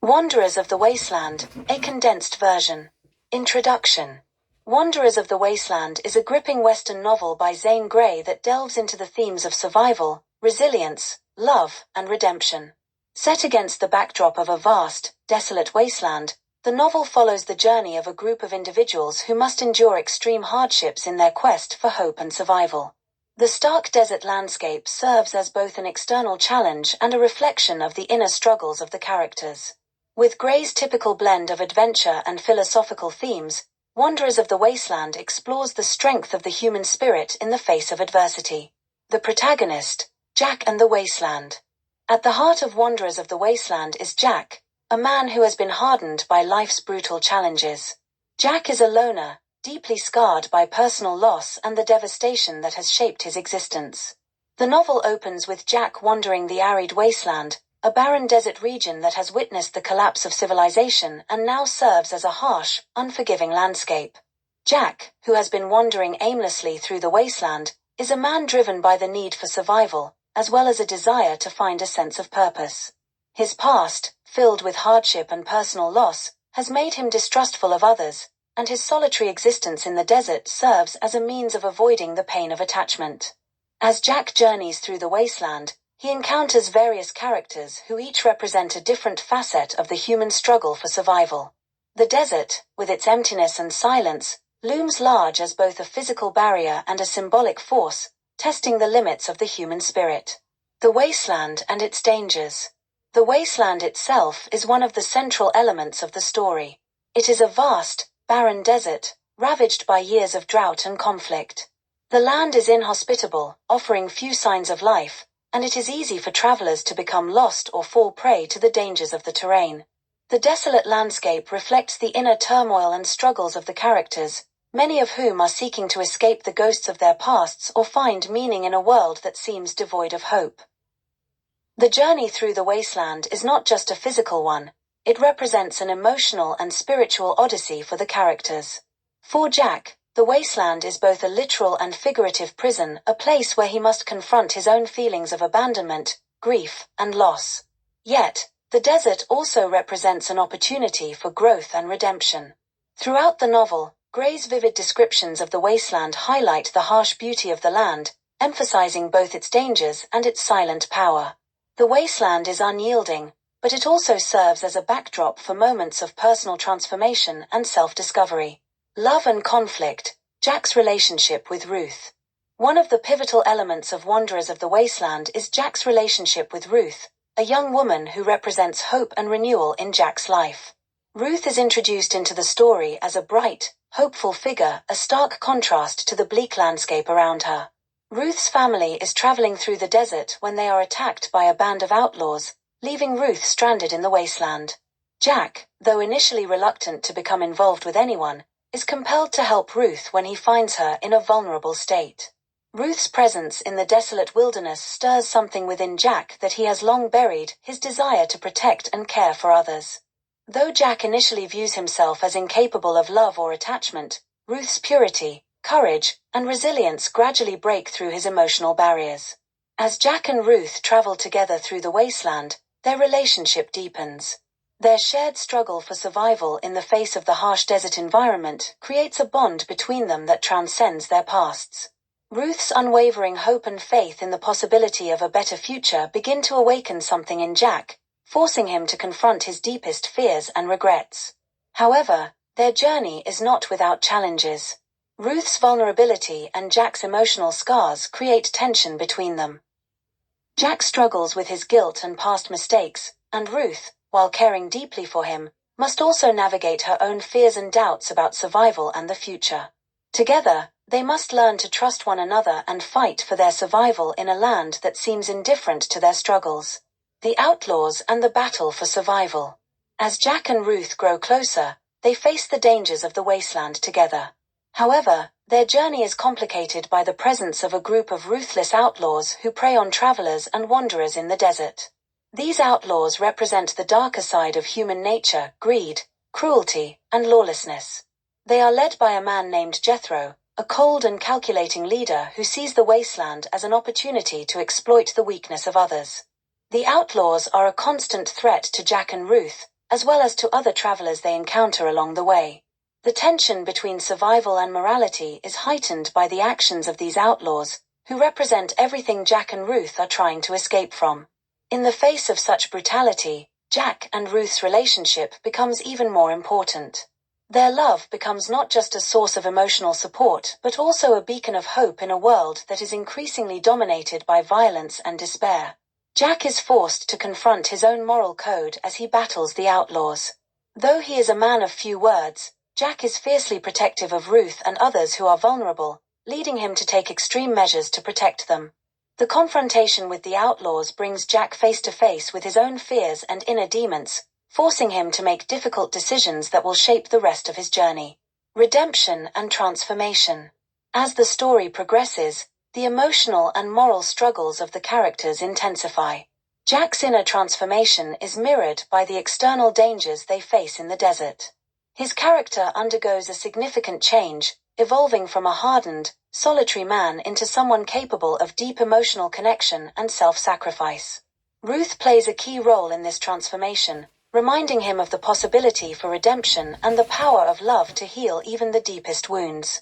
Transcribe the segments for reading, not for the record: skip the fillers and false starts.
Wanderers of the Wasteland, a condensed version. Introduction. Wanderers of the Wasteland is a gripping Western novel by Zane Grey that delves into the themes of survival, resilience, love, and redemption. Set against the backdrop of a vast, desolate wasteland, the novel follows the journey of a group of individuals who must endure extreme hardships in their quest for hope and survival. The stark desert landscape serves as both an external challenge and a reflection of the inner struggles of the characters. With Gray's typical blend of adventure and philosophical themes, Wanderers of the Wasteland explores the strength of the human spirit in the face of adversity. The protagonist, Jack and the Wasteland. At the heart of Wanderers of the Wasteland is Jack, a man who has been hardened by life's brutal challenges. Jack is a loner, deeply scarred by personal loss and the devastation that has shaped his existence. The novel opens with Jack wandering the arid wasteland, a barren desert region that has witnessed the collapse of civilization and now serves as a harsh, unforgiving landscape. Jack, who has been wandering aimlessly through the wasteland, is a man driven by the need for survival, as well as a desire to find a sense of purpose. His past, filled with hardship and personal loss, has made him distrustful of others, and his solitary existence in the desert serves as a means of avoiding the pain of attachment. As Jack journeys through the wasteland, he encounters various characters who each represent a different facet of the human struggle for survival. The desert, with its emptiness and silence, looms large as both a physical barrier and a symbolic force, testing the limits of the human spirit. The wasteland and its dangers. The wasteland itself is one of the central elements of the story. It is a vast, barren desert, ravaged by years of drought and conflict. The land is inhospitable, offering few signs of life, and it is easy for travelers to become lost or fall prey to the dangers of the terrain. The desolate landscape reflects the inner turmoil and struggles of the characters, many of whom are seeking to escape the ghosts of their pasts or find meaning in a world that seems devoid of hope. The journey through the wasteland is not just a physical one, it represents an emotional and spiritual odyssey for the characters. For Jack, the wasteland is both a literal and figurative prison, a place where he must confront his own feelings of abandonment, grief, and loss. Yet, the desert also represents an opportunity for growth and redemption. Throughout the novel, Gray's vivid descriptions of the wasteland highlight the harsh beauty of the land, emphasizing both its dangers and its silent power. The wasteland is unyielding, but it also serves as a backdrop for moments of personal transformation and self-discovery. Love and conflict. Jack's relationship with Ruth. One of the pivotal elements of Wanderers of the Wasteland is Jack's relationship with Ruth, a young woman who represents hope and renewal in Jack's life. Ruth is introduced into the story as a bright, hopeful figure, a stark contrast to the bleak landscape around her. Ruth's family is traveling through the desert when they are attacked by a band of outlaws, leaving Ruth stranded in the wasteland. Jack, though initially reluctant to become involved with anyone, is compelled to help Ruth when he finds her in a vulnerable state. Ruth's presence in the desolate wilderness stirs something within Jack that he has long buried, his desire to protect and care for others. Though Jack initially views himself as incapable of love or attachment, Ruth's purity, courage, and resilience gradually break through his emotional barriers. As Jack and Ruth travel together through the wasteland, their relationship deepens. Their shared struggle for survival in the face of the harsh desert environment creates a bond between them that transcends their pasts. Ruth's unwavering hope and faith in the possibility of a better future begin to awaken something in Jack, forcing him to confront his deepest fears and regrets. However, their journey is not without challenges. Ruth's vulnerability and Jack's emotional scars create tension between them. Jack struggles with his guilt and past mistakes, and Ruth, while caring deeply for him, must also navigate her own fears and doubts about survival and the future. Together, they must learn to trust one another and fight for their survival in a land that seems indifferent to their struggles. The outlaws and the battle for survival. As Jack and Ruth grow closer, they face the dangers of the wasteland together. However, their journey is complicated by the presence of a group of ruthless outlaws who prey on travelers and wanderers in the desert. These outlaws represent the darker side of human nature, greed, cruelty, and lawlessness. They are led by a man named Jethro, a cold and calculating leader who sees the wasteland as an opportunity to exploit the weakness of others. The outlaws are a constant threat to Jack and Ruth, as well as to other travelers they encounter along the way. The tension between survival and morality is heightened by the actions of these outlaws, who represent everything Jack and Ruth are trying to escape from. In the face of such brutality, Jack and Ruth's relationship becomes even more important. Their love becomes not just a source of emotional support but also a beacon of hope in a world that is increasingly dominated by violence and despair. Jack is forced to confront his own moral code as he battles the outlaws. Though he is a man of few words, Jack is fiercely protective of Ruth and others who are vulnerable, leading him to take extreme measures to protect them. The confrontation with the outlaws brings Jack face to face with his own fears and inner demons, forcing him to make difficult decisions that will shape the rest of his journey. Redemption and transformation. As the story progresses, the emotional and moral struggles of the characters intensify. Jack's inner transformation is mirrored by the external dangers they face in the desert. His character undergoes a significant change, evolving from a hardened, solitary man into someone capable of deep emotional connection and self-sacrifice. Ruth plays a key role in this transformation, reminding him of the possibility for redemption and the power of love to heal even the deepest wounds.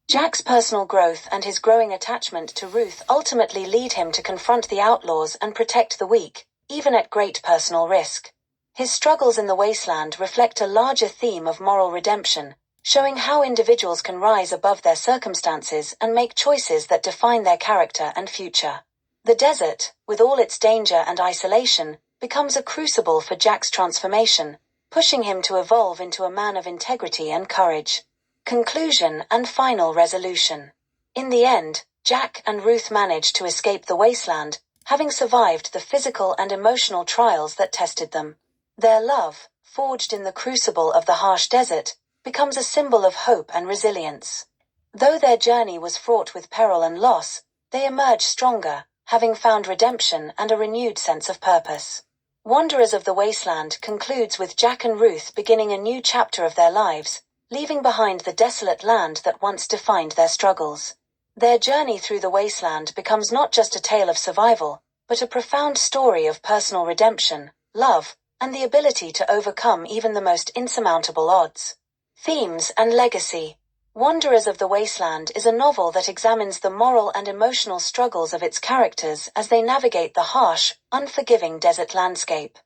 Jack's personal growth and his growing attachment to Ruth ultimately lead him to confront the outlaws and protect the weak, even at great personal risk. His struggles in the wasteland reflect a larger theme of moral redemption, showing how individuals can rise above their circumstances and make choices that define their character and future. The desert, with all its danger and isolation, becomes a crucible for Jack's transformation, pushing him to evolve into a man of integrity and courage. Conclusion and final resolution. In the end, Jack and Ruth manage to escape the wasteland, having survived the physical and emotional trials that tested them. Their love, forged in the crucible of the harsh desert, becomes a symbol of hope and resilience. Though their journey was fraught with peril and loss, they emerge stronger, having found redemption and a renewed sense of purpose. Wanderers of the Wasteland concludes with Jack and Ruth beginning a new chapter of their lives, leaving behind the desolate land that once defined their struggles. Their journey through the wasteland becomes not just a tale of survival, but a profound story of personal redemption, love, and the ability to overcome even the most insurmountable odds. Themes and legacy. Wanderers of the Wasteland is a novel that examines the moral and emotional struggles of its characters as they navigate the harsh, unforgiving desert landscape.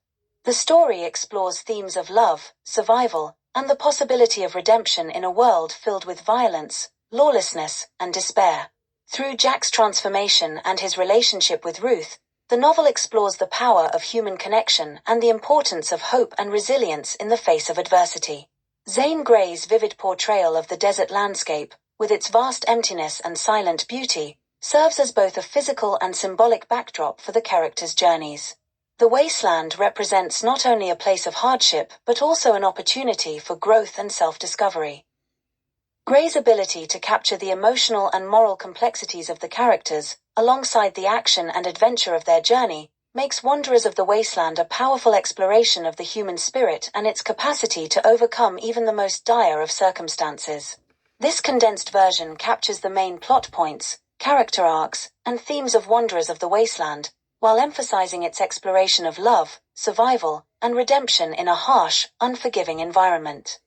The story explores themes of love, survival, and the possibility of redemption in a world filled with violence, lawlessness, and despair. Through Jack's transformation and his relationship with Ruth, the novel explores the power of human connection and the importance of hope and resilience in the face of adversity. Zane Grey's vivid portrayal of the desert landscape, with its vast emptiness and silent beauty, serves as both a physical and symbolic backdrop for the characters' journeys. The wasteland represents not only a place of hardship but also an opportunity for growth and self-discovery. Grey's ability to capture the emotional and moral complexities of the characters, alongside the action and adventure of their journey, makes Wanderers of the Wasteland a powerful exploration of the human spirit and its capacity to overcome even the most dire of circumstances. This condensed version captures the main plot points, character arcs, and themes of Wanderers of the Wasteland, while emphasizing its exploration of love, survival, and redemption in a harsh, unforgiving environment.